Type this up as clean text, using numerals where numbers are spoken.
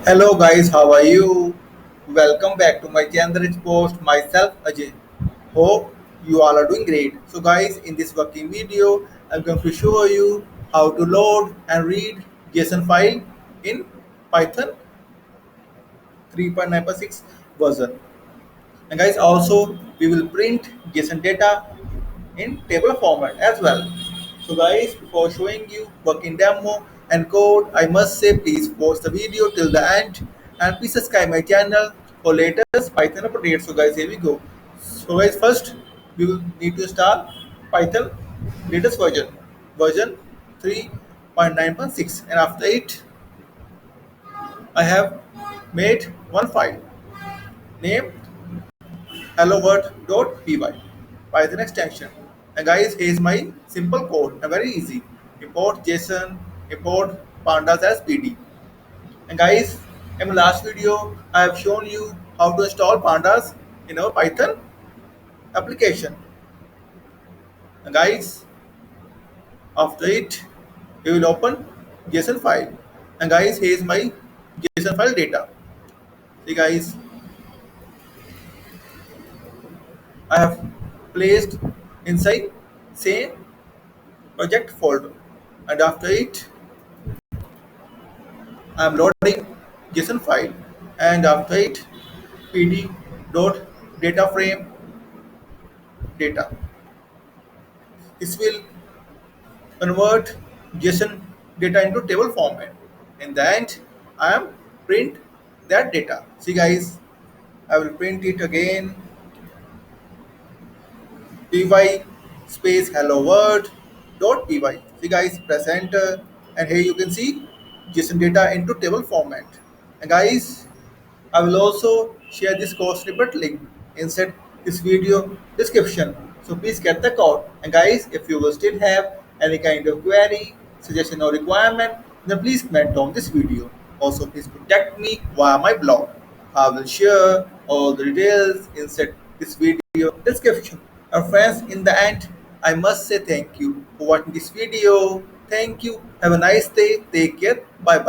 Hello guys, how are you? Welcome back to my Therichpost. Myself Ajay. Hope you all are doing great. So guys, in this working video, I'm going to show you how to load and read JSON file in Python 3.9.6 version. And guys, also we will print JSON data in table format as well. So guys, before showing you working demo and code, I must say please watch the video till the end and please subscribe my channel for latest Python updates. So guys, here we go. So guys, first we will need to install Python latest version 3.9.6, and after it I have made one file named hello.world.py Python extension. And guys, here's my simple code and very easy. Import JSON, import pandas as PD. And guys, in my last video, I have shown you how to install pandas in our Python application. And guys, after it, we will open JSON file. And guys, here's my JSON file data. See guys, I have placed inside same project folder, and after it I am loading JSON file, and after it pd dot data frame data. This will convert JSON data into table format. In the end, I am print that data. See guys, I will print it again. Py space hello world dot py. See guys, press enter, and here you can see JSON data into table format. And guys, I will also share this code snippet link inside this video description. So please get the code. And guys, if you will still have any kind of query, suggestion or requirement, then please comment on this video. Also, please contact me via my blog. I will share all the details inside this video description. And friends, in the end, I must say thank you for watching this video. Thank you. Have a nice day. Take care. Bye bye.